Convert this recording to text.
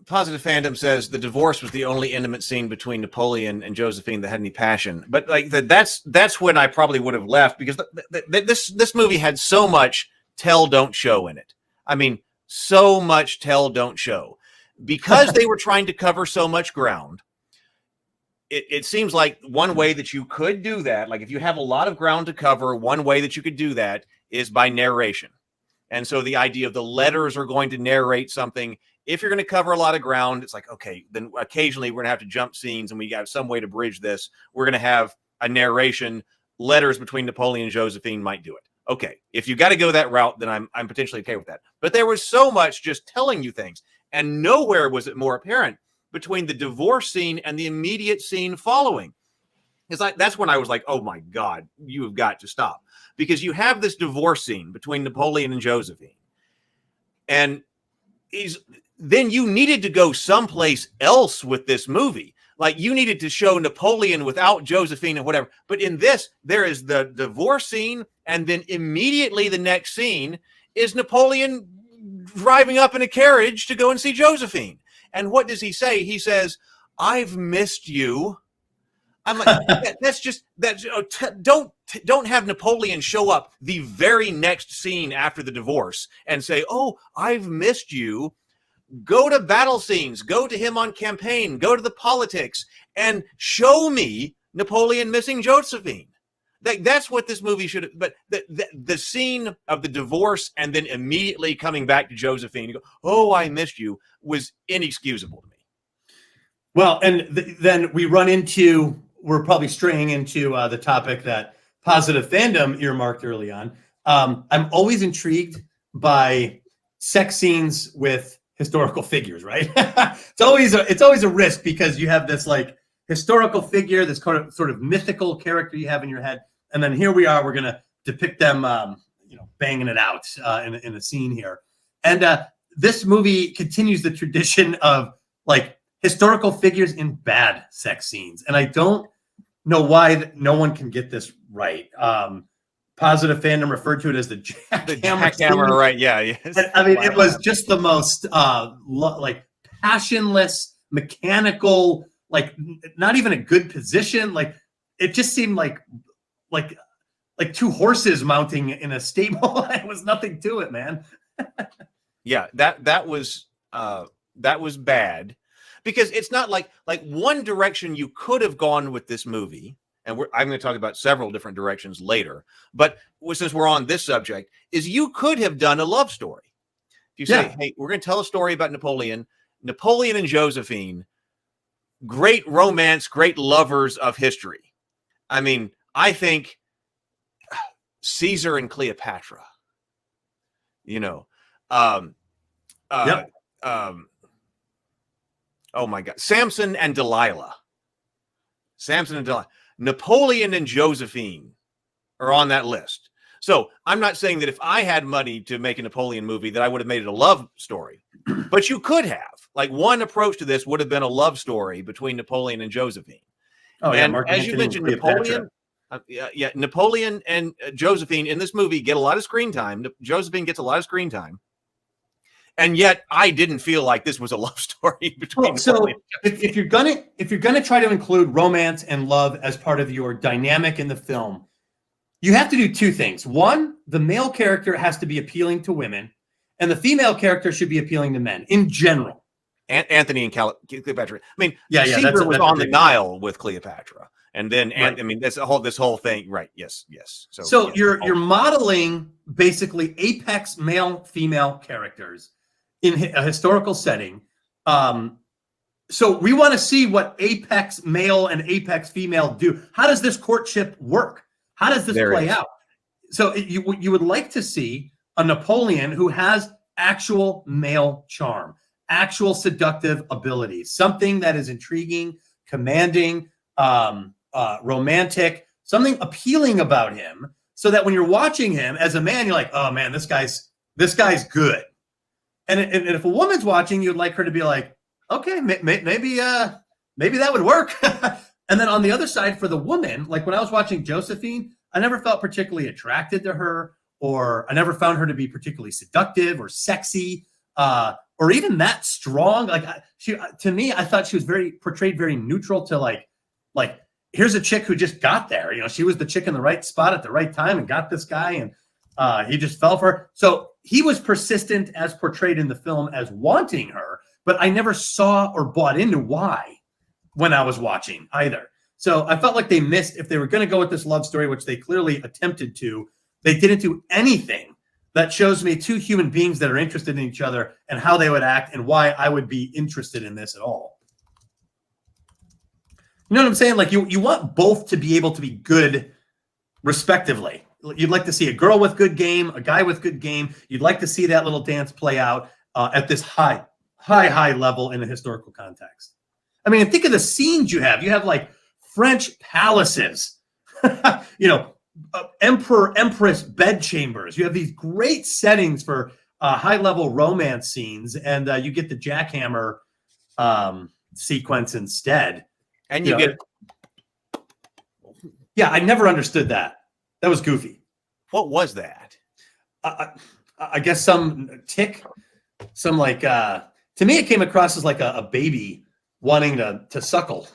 Positive Fandom says the divorce was the only intimate scene between Napoleon and Josephine that had any passion. But like that's when I probably would have left, because this movie had so much tell don't show in it. I mean, so much tell don't show, because they were trying to cover so much ground. It seems like one way that you could do that, like if you have a lot of ground to cover, one way that you could do that is by narration. And so the idea of the letters are going to narrate something. If you're going to cover a lot of ground, it's like, okay, then occasionally we're going to have to jump scenes, and we got some way to bridge this. We're going to have a narration. Letters between Napoleon and Josephine might do it. Okay, if you got to go that route, then I'm potentially okay with that. But there was so much just telling you things, and nowhere was it more apparent between the divorce scene and the immediate scene following. It's like, that's when I was like, oh my God, you have got to stop. Because you have this divorce scene between Napoleon and Josephine. And then you needed to go someplace else with this movie. Like, you needed to show Napoleon without Josephine and whatever. But in this, there is the divorce scene, and then immediately the next scene is Napoleon driving up in a carriage to go and see Josephine. And what does he say? He says, "I've missed you." I'm like, don't have Napoleon show up the very next scene after the divorce and say, "Oh, I've missed you." Go to battle scenes, go to him on campaign, go to the politics, and show me Napoleon missing Josephine. That's what this movie should have. But the scene of the divorce and then immediately coming back to Josephine, you go, "Oh, I missed you," was inexcusable to me. Well, and then we're probably straying into the topic that Positive Fandom earmarked early on. I'm always intrigued by sex scenes with historical figures, right? It's always a risk, because you have this like historical figure, this sort of mythical character you have in your head, and then here we are, we're gonna depict them, banging it out in a scene here, and this movie continues the tradition of like historical figures in bad sex scenes, and I don't know why no one can get this right. Positive Fandom referred to it as the jackhammer, right? Yeah, yes. I mean, it was just the most like passionless, mechanical, like not even a good position. Like it just seemed like two horses mounting in a stable. It was nothing to it, man. Yeah, that was bad, because it's not like one direction you could have gone with this movie. And I'm going to talk about several different directions later. But since we're on this subject, is you could have done a love story. If you say, "Hey, we're going to tell a story about Napoleon and Josephine, great romance, great lovers of history." I mean, I think Caesar and Cleopatra, oh my God, Samson and Delilah. Napoleon and Josephine are on that list. So I'm not saying that if I had money to make a Napoleon movie that I would have made it a love story, but you could have. Like, one approach to this would have been a love story between Napoleon and Josephine. Oh, yeah, and as you mentioned, Napoleon and Josephine in this movie get a lot of screen time. Josephine gets a lot of screen time. And yet, I didn't feel like this was a love story between. So, if you're gonna try to include romance and love as part of your dynamic in the film, you have to do two things. One, the male character has to be appealing to women, and the female character should be appealing to men in general. Anthony and Cleopatra. I mean, Caesar was on the Nile with Cleopatra, and then right. I mean, this whole thing, right? Yes. So yes, you're modeling basically apex male-female characters in a historical setting. So we want to see what apex male and apex female do. How does this courtship work? How does this play out? So you would like to see a Napoleon who has actual male charm, actual seductive abilities, something that is intriguing, commanding, romantic, something appealing about him, so that when you're watching him as a man, you're like, "Oh man, this guy's good." And if a woman's watching, you'd like her to be like, "Okay, maybe that would work." And then on the other side, for the woman, like when I was watching Josephine, I never felt particularly attracted to her, or I never found her to be particularly seductive or sexy, or even that strong. Like to me, I thought she was portrayed very neutral to like here's a chick who just got there. You know, she was the chick in the right spot at the right time and got this guy, and he just fell for her. So he was persistent as portrayed in the film as wanting her, but I never saw or bought into why when I was watching either. So I felt like they missed, if they were going to go with this love story, which they clearly attempted to, they didn't do anything that shows me two human beings that are interested in each other and how they would act and why I would be interested in this at all. You know what I'm saying? Like you want both to be able to be good respectively. You'd like to see a girl with good game, a guy with good game. You'd like to see that little dance play out at this high level in a historical context. I mean, think of the scenes you have. You have like French palaces, emperor, empress bedchambers. You have these great settings for high-level romance scenes, and you get the jackhammer sequence instead. And you get... Yeah, I never understood that. That was goofy. What was that? I guess some tick, some like... to me, it came across as like a baby wanting to suckle.